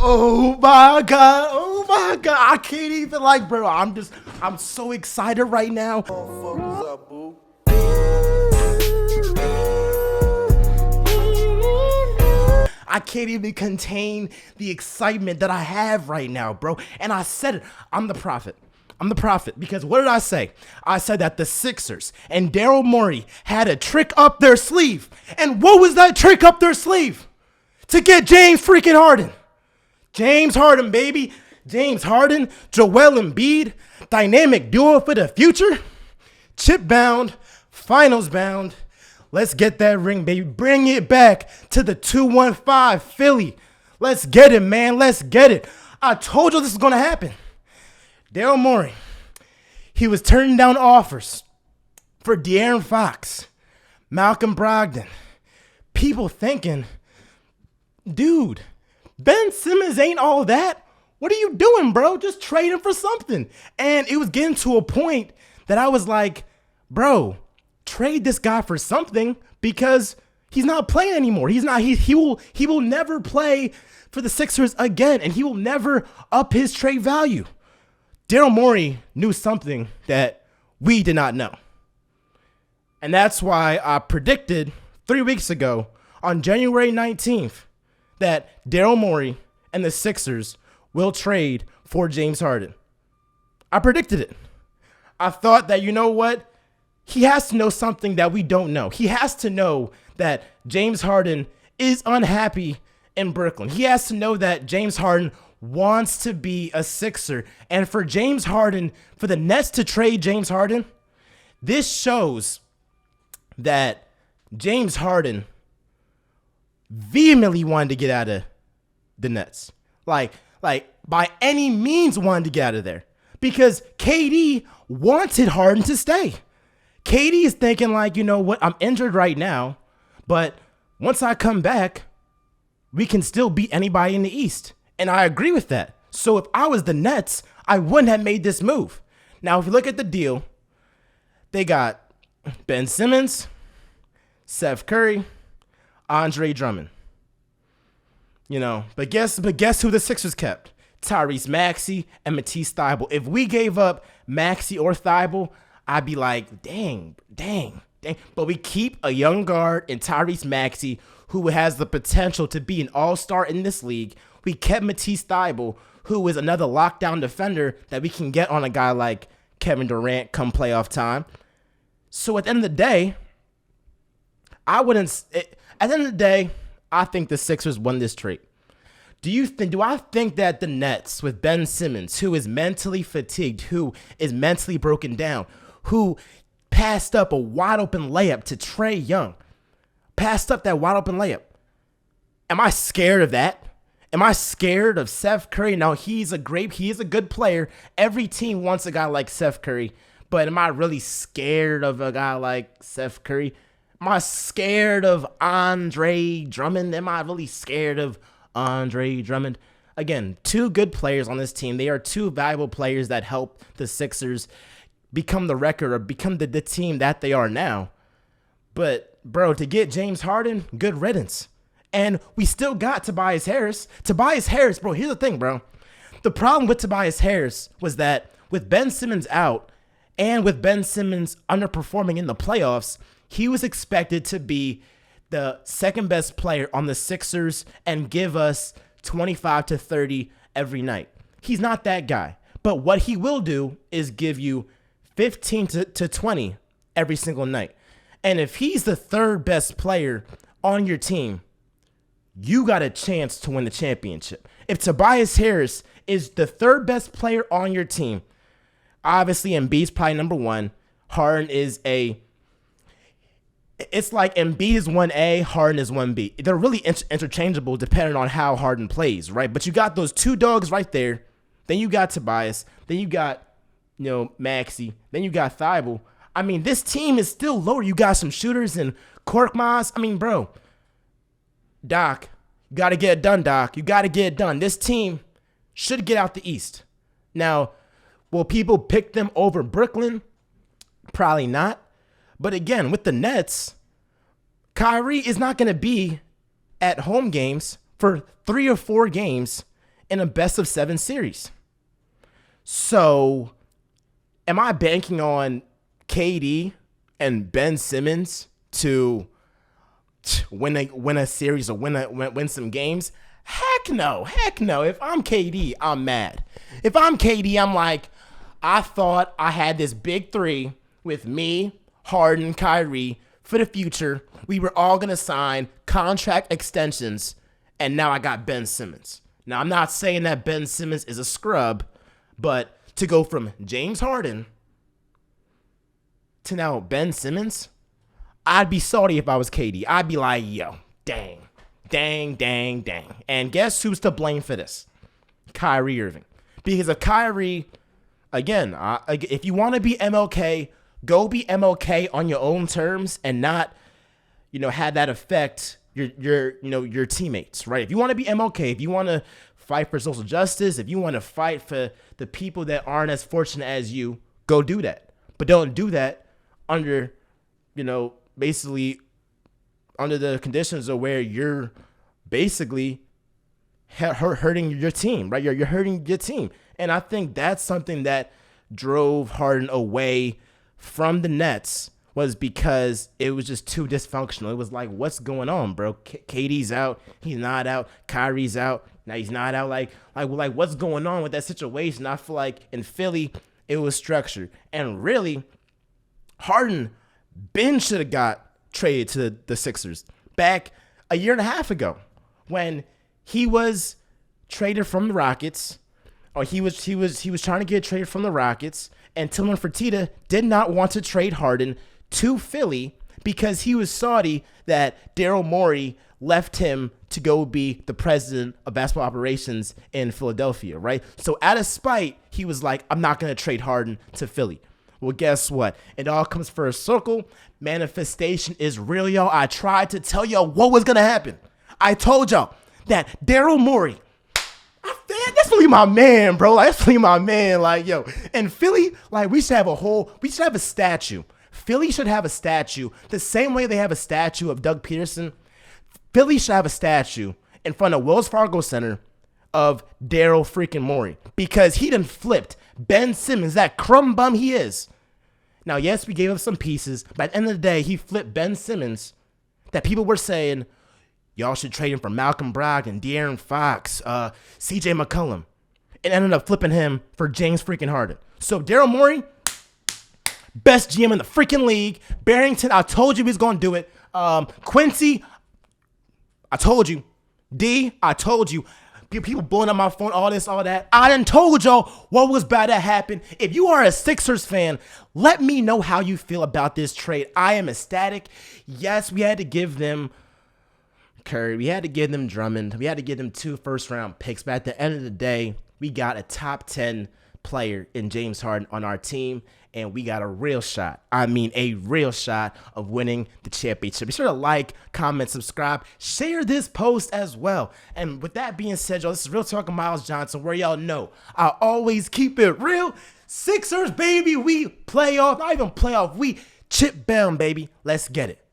Oh my god! Oh my god! I can't even bro. I'm so excited right now. Motherfuckers up, boo. I can't even contain the excitement that I have right now, bro. And I said it. I'm the prophet. I'm the prophet because what did I say? I said that the Sixers and Daryl Morey had a trick up their sleeve. And what was that trick up their sleeve? To get James freaking Harden. James Harden, baby. James Harden, Joel Embiid, dynamic duo for the future. Chip bound, finals bound. Let's get that ring, baby. Bring it back to the 215 Philly. Let's get it, man. Let's get it. I told you this is going to happen. Daryl Morey, he was turning down offers for De'Aaron Fox, Malcolm Brogdon. People thinking, dude, Ben Simmons ain't all that. What are you doing, bro? Just trade him for something. And it was getting to a point that I was like, bro, trade this guy for something because he's not playing anymore. He will never play for the Sixers again, and he will never up his trade value. Daryl Morey knew something that we did not know. And that's why I predicted 3 weeks ago on January 19th that Daryl Morey and the Sixers will trade for James Harden. I predicted it. I thought that, you know what? He has to know something that we don't know. He has to know that James Harden is unhappy in Brooklyn. He has to know that James Harden wants to be a Sixer. And for James Harden, for the Nets to trade James Harden, this shows that James Harden vehemently wanted to get out of the Nets. Like by any means wanted to get out of there. Because KD wanted Harden to stay. KD is thinking you know what? I'm injured right now, but once I come back, we can still beat anybody in the East. And I agree with that. So if I was the Nets, I wouldn't have made this move. Now, if you look at the deal, they got Ben Simmons, Seth Curry, Andre Drummond. You know, but guess who the Sixers kept? Tyrese Maxey and Matisse Thybulle. If we gave up Maxey or Thybulle, I'd be like, dang. But we keep a young guard in Tyrese Maxey who has the potential to be an all-star in this league. We kept Matisse Thybulle, who is another lockdown defender that we can get on a guy like Kevin Durant come playoff time. So at the end of the day, I think the Sixers won this trade. Do I think that the Nets with Ben Simmons, who is mentally fatigued, who is mentally broken down, who passed up a wide open layup to Trae Young, passed up that wide open layup? Am I scared of that? Am I scared of Seth Curry? Now, he is a good player. Every team wants a guy like Seth Curry. But am I really scared of a guy like Seth Curry? Am I scared of Andre Drummond? Am I really scared of Andre Drummond? Again, two good players on this team. They are two valuable players that help the Sixers become the record or become the team that they are now. But, bro, to get James Harden, good riddance. And we still got Tobias Harris. Tobias Harris, bro, here's the thing, bro. The problem with Tobias Harris was that with Ben Simmons out and with Ben Simmons underperforming in the playoffs, he was expected to be the second best player on the Sixers and give us 25 to 30 every night. He's not that guy. But what he will do is give you 15 to 20 every single night. And if he's the third best player on your team, you got a chance to win the championship. If Tobias Harris is the third best player on your team, obviously Embiid's probably number one. Harden is it's like Embiid is 1A, Harden is 1B. They're really interchangeable depending on how Harden plays, right? But you got those two dogs right there. Then you got Tobias. Then you got, Maxey. Then you got Thybulle. I mean, this team is still lower. You got some shooters and Korkmaz. I mean, bro, Doc, you got to get it done, Doc. You got to get it done. This team should get out the East. Now, will people pick them over Brooklyn? Probably not. But again, with the Nets, Kyrie is not going to be at home games for 3 or 4 games in a best of 7 series. So am I banking on KD and Ben Simmons to win a series or win some games? Heck no. If I'm KD, I'm mad. If I'm KD, I'm like, I thought I had this big three with me, Harden, Kyrie for the future. We were all going to sign contract extensions, and now I got Ben Simmons. Now, I'm not saying that Ben Simmons is a scrub, but to go from James Harden to now Ben Simmons, I'd be salty if I was KD. I'd be like, yo, dang. And guess who's to blame for this? Kyrie Irving. Because if Kyrie, again, if you want to be MLK, go be MLK on your own terms and not, have that affect your teammates, right? If you want to be MLK, if you want to fight for social justice, if you want to fight for the people that aren't as fortunate as you, go do that. But don't do that under, basically under the conditions of where you're basically hurting your team, right? You're hurting your team. And I think that's something that drove Harden away from the Nets, was because it was just too dysfunctional. It was like, what's going on, bro? KD's out. He's not out. Kyrie's out. Now he's not out. Like what's going on with that situation? I feel like in Philly, it was structured. And really, Harden should have got traded to the Sixers back a year and a half ago when he was traded from the Rockets, or he was trying to get traded from the Rockets, and Tillman Fertitta did not want to trade Harden to Philly because he was salty that Daryl Morey left him to go be the president of basketball operations in Philadelphia, right? So out of spite, he was like, I'm not going to trade Harden to Philly. Well, guess what? It all comes for a circle. Manifestation is real, y'all. I tried to tell y'all what was going to happen. I told y'all that Daryl Morey, that's really my man, bro. Like, that's really my man. Like, yo, and Philly, like, we should have a statue. Philly should have a statue the same way they have a statue of Doug Peterson. Philly should have a statue in front of Wells Fargo Center of Daryl freaking Morey, because he done flipped Ben Simmons, that crumb bum he is. Now, yes, we gave him some pieces, but at the end of the day, he flipped Ben Simmons that people were saying, y'all should trade him for Malcolm Brogdon, De'Aaron Fox, CJ McCollum, and ended up flipping him for James freaking Harden. So Daryl Morey, best GM in the freaking league. Barrington, I told you he was going to do it. Quincy, I told you. D, I told you. People blowing up my phone, all this, all that. I done told y'all what was about to happen. If you are a Sixers fan, let me know how you feel about this trade. I am ecstatic. Yes, we had to give them Curry. We had to give them Drummond. We had to give them 2 first-round picks. But at the end of the day, we got a top 10 player in James Harden on our team, and we got a real shot. I mean, a real shot of winning the championship. Be sure to like, comment, subscribe, share this post as well. And with that being said, y'all, this is Real Talk with Miles Johnson, where y'all know I always keep it real. Sixers, baby, we playoff, not even playoff, we chip bound, baby. Let's get it.